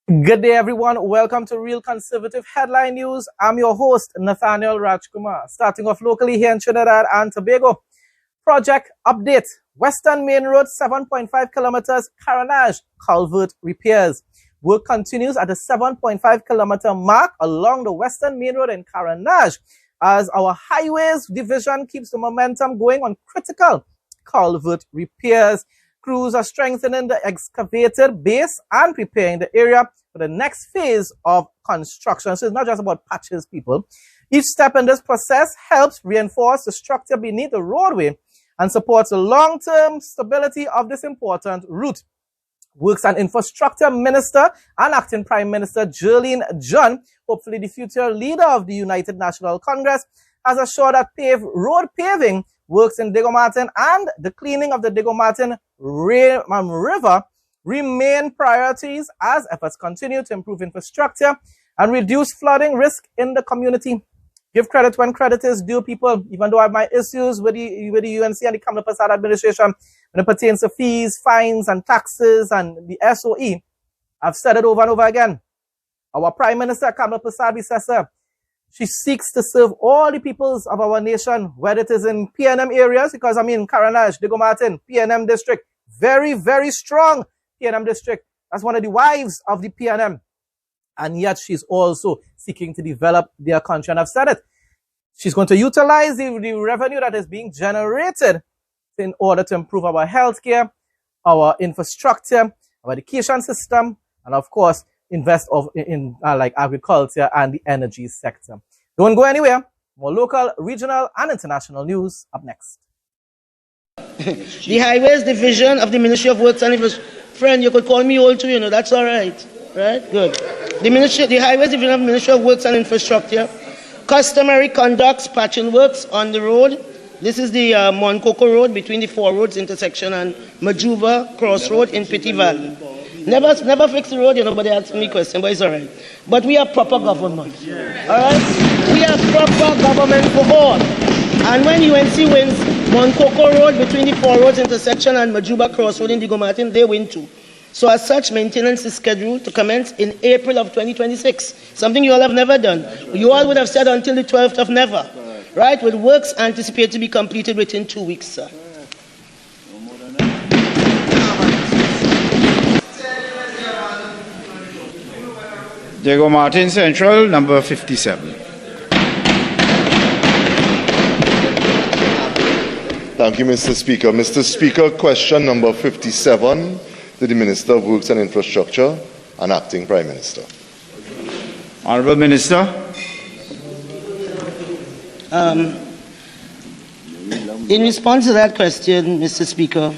Good day, everyone. Welcome to Real Conservative Headline News. I'm your host, Nathaniel Rajkumar. Starting off locally here in Trinidad and Tobago. Project update. Western Main Road, 7.5 kilometers, Carenage, Culvert repairs. Work continues at the 7.5 kilometer mark along the Western Main Road in Carenage as our Highways Division keeps the momentum going on critical culvert repairs. Crews are strengthening the excavated base and preparing the area for the next phase of construction. So it's not just about patches, people. Each step in this process helps reinforce the structure beneath the roadway and supports the long-term stability of this important route. Works and Infrastructure Minister and Acting Prime Minister Jerlene John, hopefully the future leader of the United National Congress, has assured that road paving works in Diego Martin and the cleaning of the Diego Martin River remain priorities as efforts continue to improve infrastructure and reduce flooding risk in the community. Give credit when credit is due, people. Even though I have my issues with the UNC and the Kamala Prasad administration when it pertains to fees, fines, and taxes and the SOE, I've said it over and over again. Our Prime Minister, Kamala Prasad, predecessor, she seeks to serve all the peoples of our nation, whether it is in PNM areas, because Carenage, Diego Martin, PNM district, very, very strong PNM district. That's one of the wives of the PNM. And yet she's also seeking to develop their country. And I've said it. She's going to utilize the revenue that is being generated in order to improve our healthcare, our infrastructure, our education system, and of course, invest in like agriculture and the energy sector. Don't go anywhere. More local, regional, and international news up next. The Highways Division of the Ministry of Works and Infrastructure. Friend, you could call me old too, that's all right. Right? Good. The Highways Division of the Ministry of Works and Infrastructure customary conducts patching works on the road. This is the Moncoko Road between the Four Roads intersection and Majuba Crossroad in Pity Valley. Never fix the road, nobody asks me question, but it's all right. But we are proper government. All right? We are proper government for all. And when UNC wins Moncoko Road between the Four Roads intersection and Majuba Crossroad in Diego Martin, they win too. So as such, maintenance is scheduled to commence in April of 2026, something you all have never done. You all would have said until the 12th of never, right? With works anticipated to be completed within 2 weeks, sir. Diego Martin Central, number 57. Thank you, Mr. Speaker. Mr. Speaker, question number 57 to the Minister of Works and Infrastructure and Acting Prime Minister. Honourable Minister. In response to that question, Mr. Speaker,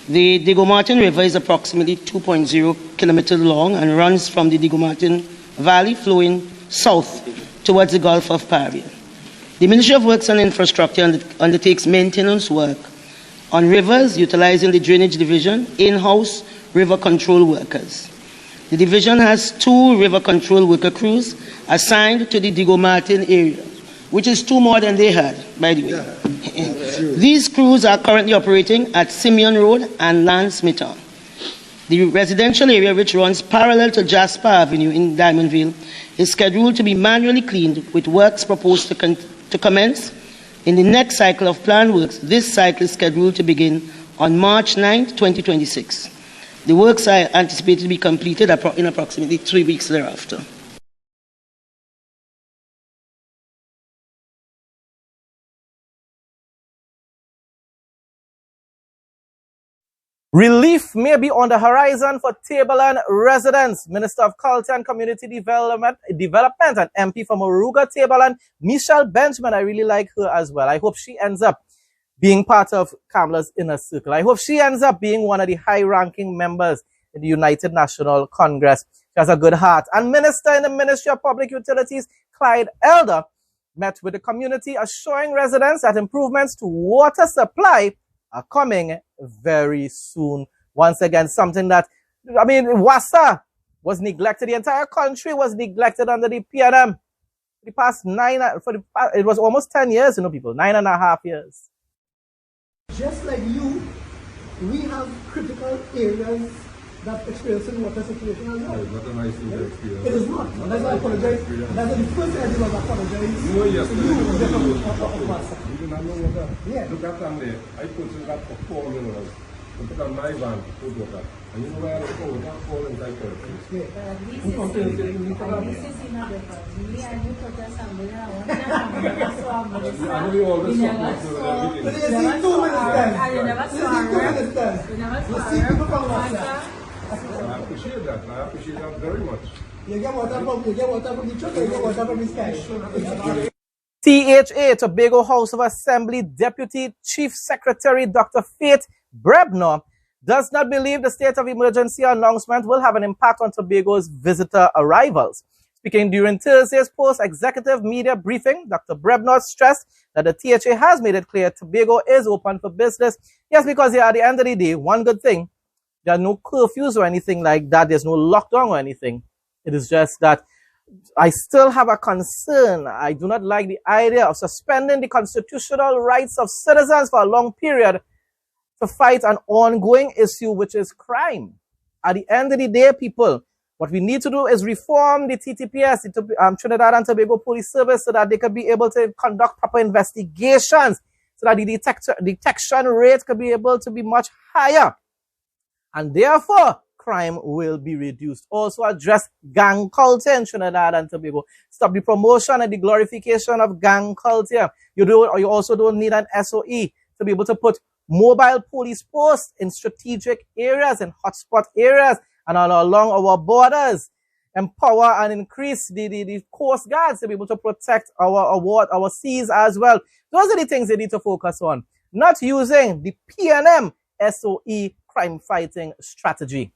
the Diego Martin River is approximately 2.0 kilometers long and runs from the Diego Martin Valley flowing south towards the Gulf of Paria. The Ministry of Works and Infrastructure undertakes maintenance work on rivers utilizing the Drainage Division in-house river control workers. The division has 2 river control worker crews assigned to the Diego Martin area, which is 2 more than they had, by the way. These crews are currently operating at Simeon Road and Lansmitton. The residential area, which runs parallel to Jasper Avenue in Diamondville, is scheduled to be manually cleaned with works proposed to commence in the next cycle of planned works. This cycle is scheduled to begin on March 9, 2026. The works are anticipated to be completed in approximately 3 weeks thereafter. Relief may be on the horizon for Tableland residents. Minister of Culture and Community Development and MP from Moruga Tableland, Michelle Benjamin. I really like her as well. I hope she ends up being part of Kamala's inner circle. I hope she ends up being one of the high-ranking members in the United National Congress. She has a good heart. And Minister in the Ministry of Public Utilities, Clyde Elder, met with the community, assuring residents that improvements to water supply are coming very soon. Once again, something that, WASA was neglected. The entire country was neglected under the PNM. It was almost 10 years, people, 9.5 years. Just like you, we have critical areas that experiencing water situation as well. It's not a nice thing to experience. It is not. And that's why I apologize. That's the first thing I did was apologize. No, yes, to you. you did not know water. Yeah. Look at them there. I put that for 4 minerals. I put on my van to put water. And you know where I look over that 4 and type of things. Yeah. At least it's in a difference. Me and you put us somewhere and I never saw I know we all just But you see 2 minutes time. You never You saw see 2 her. minutes time. You never You saw see her. people from outside. I appreciate that. I appreciate that very much. You get water from the truck, you get water from the sky. THA, Tobago House of Assembly Deputy Chief Secretary Dr. Faith Brebner does not believe the state of emergency announcement will have an impact on Tobago's visitor arrivals. Speaking during Thursday's post-executive media briefing, Dr. Brebner stressed that the THA has made it clear Tobago is open for business. Yes, because at the end of the day, one good thing, there are no curfews or anything like that. There's no lockdown or anything. It is just that I still have a concern. I do not like the idea of suspending the constitutional rights of citizens for a long period to fight an ongoing issue, which is crime. At the end of the day, people, what we need to do is reform the TTPS, the Trinidad and Tobago Police Service, so that they could be able to conduct proper investigations, so that the detection rate could be able to be much higher. And therefore, crime will be reduced. Also address gang culture in Trinidad and Tobago. Stop the promotion and the glorification of gang culture. You also don't need an SOE to be able to put mobile police posts in strategic areas and hotspot areas and all along our borders. Empower and increase the coast guards to be able to protect our seas as well. Those are the things they need to focus on. Not using the PNM SOE crime fighting strategy.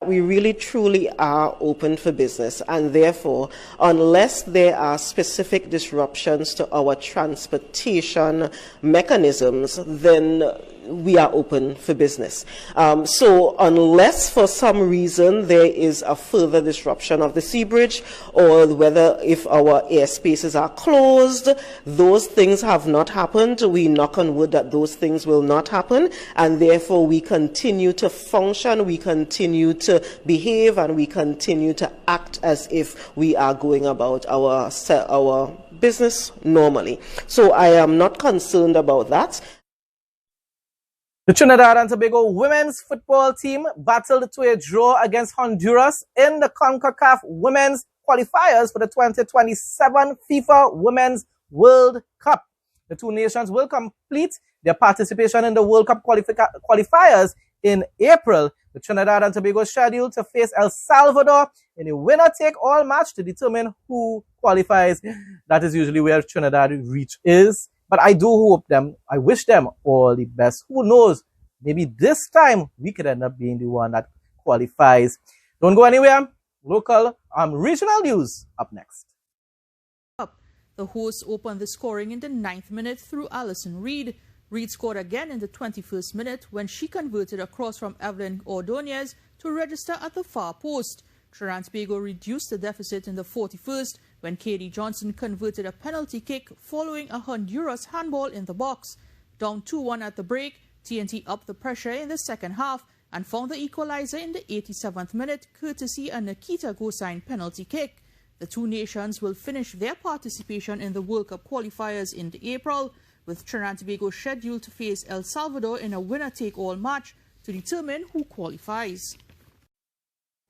We really truly are open for business, and therefore, unless there are specific disruptions to our transportation mechanisms, then we are open for business. So unless for some reason there is a further disruption of the sea bridge, or whether if our airspaces are closed, those things have not happened. We knock on wood that those things will not happen, and therefore we continue to function, we continue to behave, and we continue to act as if we are going about our business normally. So I am not concerned about that. The Trinidad and Tobago women's football team battled to a draw against Honduras in the CONCACAF women's qualifiers for the 2027 FIFA Women's World Cup. The two nations will complete their participation in the World Cup qualifiers in April. The Trinidad and Tobago is scheduled to face El Salvador in a winner-take-all match to determine who qualifies. That is usually where Trinidad reach is. But I do I wish them all the best. Who knows? Maybe this time we could end up being the one that qualifies. Don't go anywhere. Local, regional news up next. The hosts opened the scoring in the 9th minute through Alison Reed. Reed scored again in the 21st minute when she converted a cross from Evelyn Ordonez to register at the far post. Trinidad and Tobago reduced the deficit in the 41st when Katie Johnson converted a penalty kick following a Honduras handball in the box. Down 2-1 at the break, TNT upped the pressure in the second half and found the equalizer in the 87th minute courtesy a Nikita Gosain penalty kick. The two nations will finish their participation in the World Cup qualifiers in April, with Trinidad and Tobago scheduled to face El Salvador in a winner-take-all match to determine who qualifies.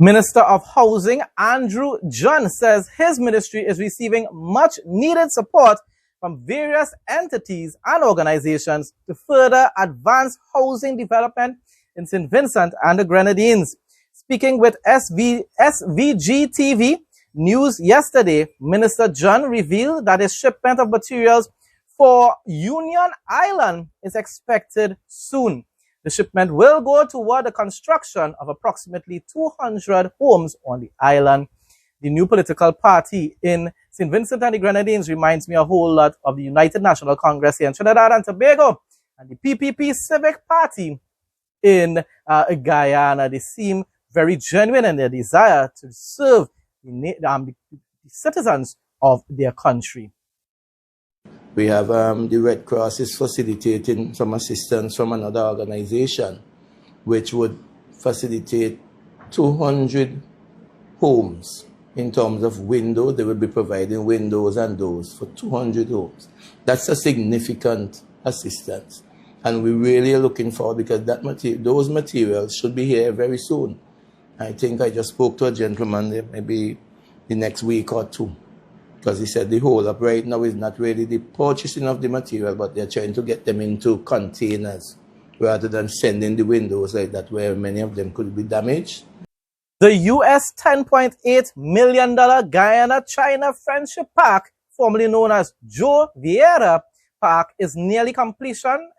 Minister of Housing Andrew John says his ministry is receiving much needed support from various entities and organizations to further advance housing development in St. Vincent and the Grenadines. Speaking with SVG TV News yesterday, Minister John revealed that a shipment of materials for Union Island is expected soon. The shipment will go toward the construction of approximately 200 homes on the island. The new political party in St. Vincent and the Grenadines reminds me a whole lot of the United National Congress here in Trinidad and Tobago and the PPP Civic Party in Guyana. They seem very genuine in their desire to serve the citizens of their country. We have the Red Cross is facilitating some assistance from another organization, which would facilitate 200 homes in terms of windows. They will be providing windows and doors for 200 homes. That's a significant assistance. And we really are looking forward, because those materials should be here very soon. I think I just spoke to a gentleman maybe the next week or two, because he said the hold up right now is not really the purchasing of the material, but they're trying to get them into containers rather than sending the windows like that, where many of them could be damaged. The US $10.8 million Guyana-China Friendship Park, formerly known as Joe Vieira Park, is nearing completion,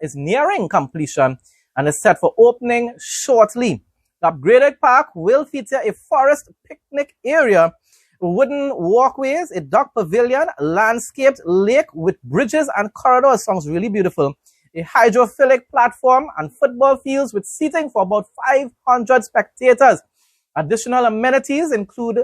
and is set for opening shortly. The upgraded park will feature a forest picnic area, wooden walkways, a duck pavilion, landscaped lake with bridges and corridors. Sounds really beautiful. A hydrophilic platform and football fields with seating for about 500 spectators. Additional amenities include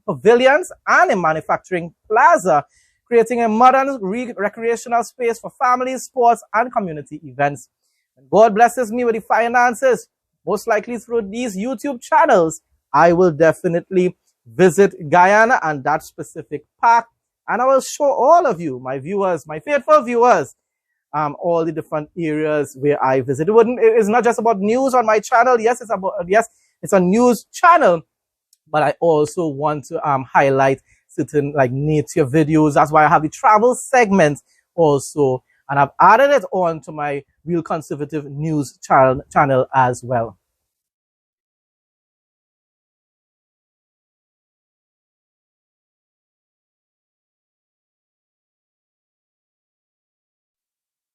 pavilions and a manufacturing plaza, creating a modern recreational space for families, sports, and community events. And God blesses me with the finances, most likely through these YouTube channels, I will definitely visit Guyana and that specific park, and I will show all of you, my viewers, my faithful viewers, all the different areas where I visit. It's not just about news on my channel. Yes, it's a news channel, but I also want to highlight certain like nature videos. That's why I have the travel segment also, and I've added it on to my Real Conservative News channel as well.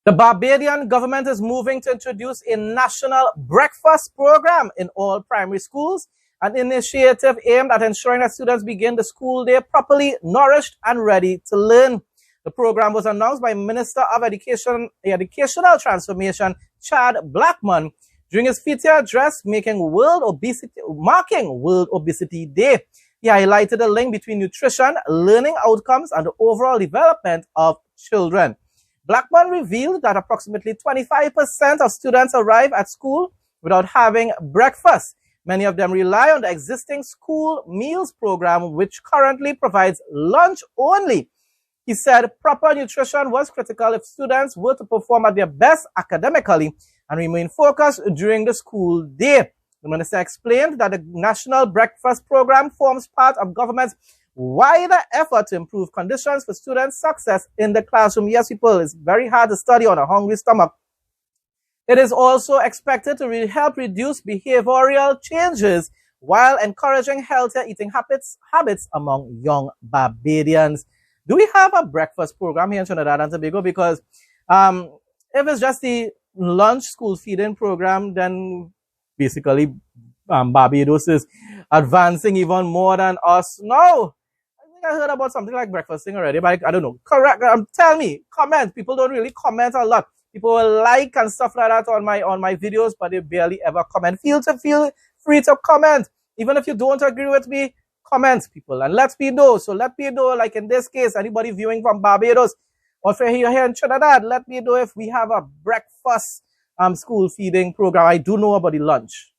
The Barbadian government is moving to introduce a national breakfast program in all primary schools, an initiative aimed at ensuring that students begin the school day properly nourished and ready to learn. The program was announced by Minister of Educational Transformation, Chad Blackman, during his feature address marking World Obesity Day. He highlighted the link between nutrition, learning outcomes, and the overall development of children. Blackman revealed that approximately 25% of students arrive at school without having breakfast. Many of them rely on the existing school meals program, which currently provides lunch only. He said proper nutrition was critical if students were to perform at their best academically and remain focused during the school day. The minister explained that the National Breakfast Program forms part of government's wider effort to improve conditions for students' success in the classroom. Yes, people, it's very hard to study on a hungry stomach. It is also expected to help reduce behavioral changes while encouraging healthier eating habits among young Barbadians. Do we have a breakfast program here in Trinidad and Tobago? Because if it's just the lunch school feeding program, then basically Barbados is advancing even more than us. No, I heard about something like breakfasting already, but I don't know. Correct. Tell me, comment. People don't really comment a lot. People will like and stuff like that on my videos, but they barely ever comment. Feel free to comment. Even if you don't agree with me, comment, people, and let me know. So let me know, like in this case, anybody viewing from Barbados or if you're here in Trinidad, let me know if we have a breakfast school feeding program. I do know about the lunch.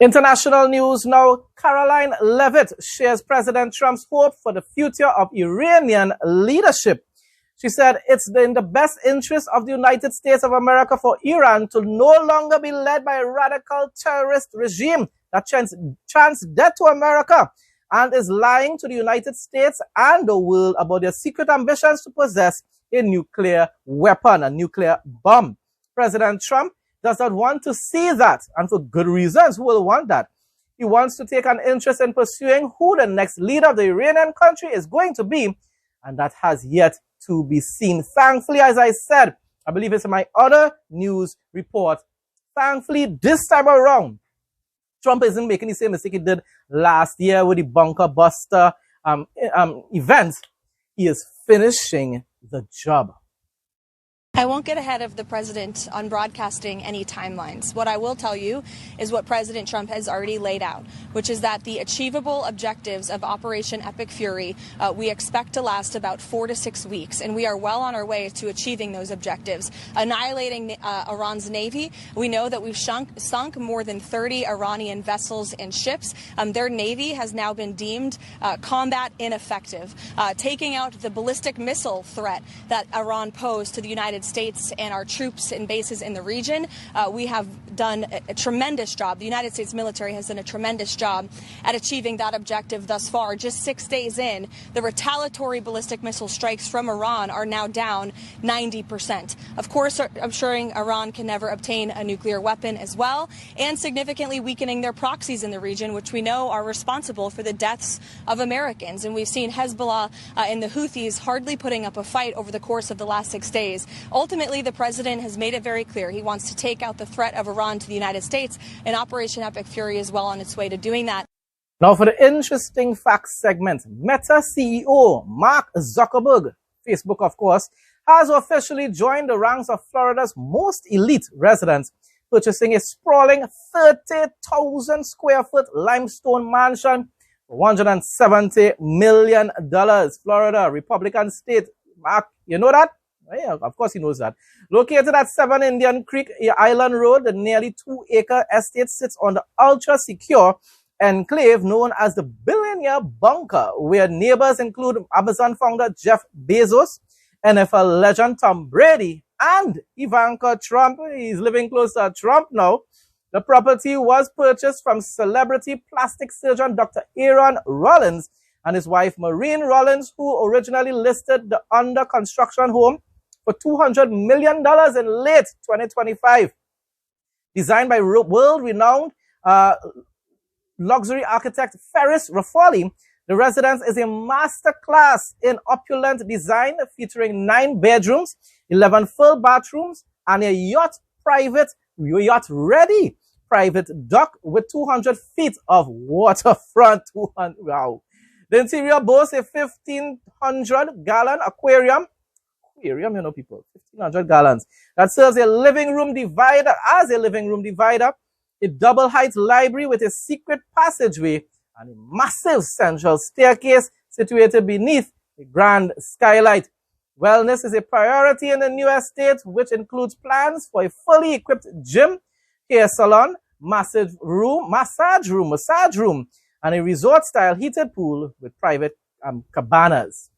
International news now. Caroline Levitt shares President Trump's hope for the future of Iranian leadership. She said it's in the best interest of the United States of America for Iran to no longer be led by a radical terrorist regime that chants death to America and is lying to the United States and the world about their secret ambitions to possess a nuclear weapon, a nuclear bomb. President Trump does not want to see that, and for good reasons. Who will want that? He wants to take an interest in pursuing who the next leader of the Iranian country is going to be, and that has yet to be seen. Thankfully, as I said, I believe it's in my other news report, thankfully, this time around, Trump isn't making the same mistake he did last year with the bunker buster event. He is finishing the job. I won't get ahead of the president on broadcasting any timelines. What I will tell you is what President Trump has already laid out, which is that the achievable objectives of Operation Epic Fury we expect to last about 4 to 6 weeks, and we are well on our way to achieving those objectives. Annihilating Iran's navy, we know that we've sunk more than 30 Iranian vessels and ships. Their navy has now been deemed combat ineffective. Taking out the ballistic missile threat that Iran posed to the United States and our troops and bases in the region, we have done a tremendous job. The United States military has done a tremendous job at achieving that objective thus far. Just 6 days in, the retaliatory ballistic missile strikes from Iran are now down 90%. Of course, ensuring Iran can never obtain a nuclear weapon as well, and significantly weakening their proxies in the region, which we know are responsible for the deaths of Americans. And we've seen Hezbollah and the Houthis hardly putting up a fight over the course of the last 6 days. Ultimately, the president has made it very clear he wants to take out the threat of Iran to the United States, and Operation Epic Fury is well on its way to doing that. Now for the interesting facts segment, Meta CEO Mark Zuckerberg, Facebook of course, has officially joined the ranks of Florida's most elite residents, purchasing a sprawling 30,000 square foot limestone mansion for $170 million. Florida, Republican state. Mark, you know that? Yeah, of course he knows that. Located at 7 Indian Creek Island Road, the nearly 2-acre estate sits on the ultra-secure enclave known as the Billionaire Bunker, where neighbors include Amazon founder Jeff Bezos, NFL legend Tom Brady, and Ivanka Trump. He's living close to Trump now. The property was purchased from celebrity plastic surgeon Dr. Aaron Rollins and his wife Maureen Rollins, who originally listed the under-construction home for $200 million in late 2025. Designed by world-renowned luxury architect Ferris Raffoli, the residence is a masterclass in opulent design featuring 9 bedrooms, 11 full bathrooms, and a yacht-ready private dock with 200 feet of waterfront. Wow. The interior boasts a 1,500-gallon aquarium, you know, people, 1,500 gallons, that serves a living room divider, a double-height library with a secret passageway, and a massive central staircase situated beneath a grand skylight. Wellness is a priority in the new estate, which includes plans for a fully equipped gym, hair salon, massage room, and a resort-style heated pool with private cabanas.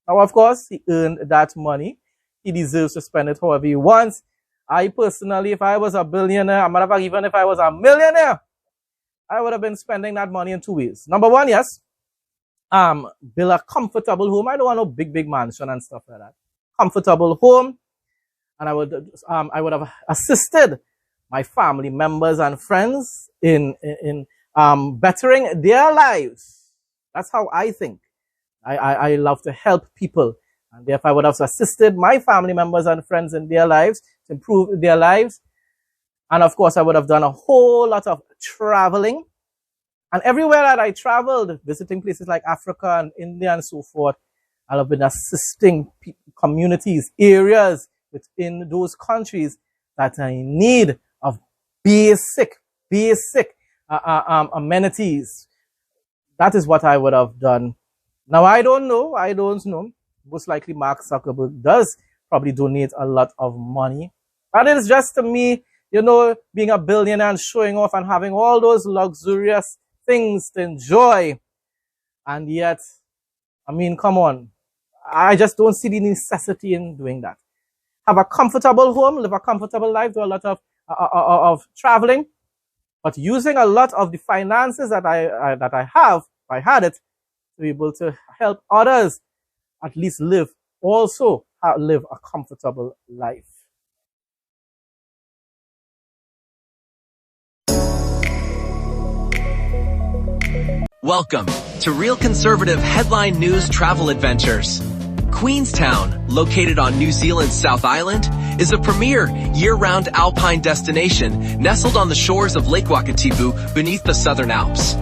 Now, of course, he earned that money. He deserves to spend it however he wants. I personally, if I was a billionaire, even if I was a millionaire, I would have been spending that money in 2 ways. Number one, yes, build a comfortable home. I don't want no big mansion and stuff like that. Comfortable home. And I would have assisted my family members and friends in bettering their lives. That's how I think. I love to help people. And therefore, I would have assisted my family members and friends in their lives, to improve their lives. And of course, I would have done a whole lot of traveling. And everywhere that I traveled, visiting places like Africa and India and so forth, I'll have been assisting communities, areas within those countries that are in need of basic amenities. That is what I would have done. Now, I don't know. Most likely Mark Zuckerberg does probably donate a lot of money. But it is just to me, you know, being a billionaire and showing off and having all those luxurious things to enjoy. And yet, I mean, come on. I just don't see the necessity in doing that. Have a comfortable home, live a comfortable life, do a lot of traveling, but using a lot of the finances that I had it, to be able to help others at least live a comfortable life. Welcome to Real Conservative Headline News Travel Adventures. Queenstown, located on New Zealand's South Island, is a premier year-round alpine destination nestled on the shores of Lake Wakatipu beneath the Southern Alps.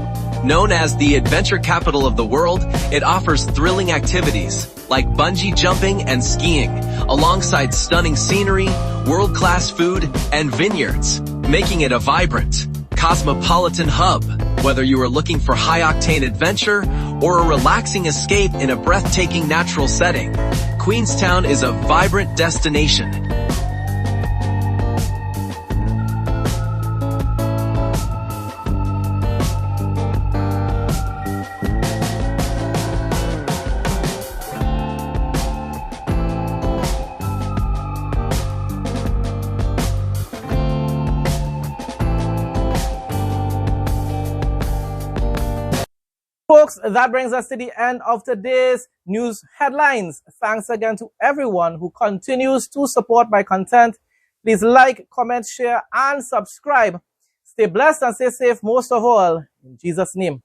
Known as the adventure capital of the world, it offers thrilling activities, like bungee jumping and skiing, alongside stunning scenery, world-class food, and vineyards, making it a vibrant, cosmopolitan hub. Whether you are looking for high-octane adventure or a relaxing escape in a breathtaking natural setting, Queenstown is a vibrant destination. Folks, that brings us to the end of today's news headlines. Thanks again to everyone who continues to support my content. Please like, comment, share, and subscribe. Stay blessed and stay safe most of all. In Jesus' name.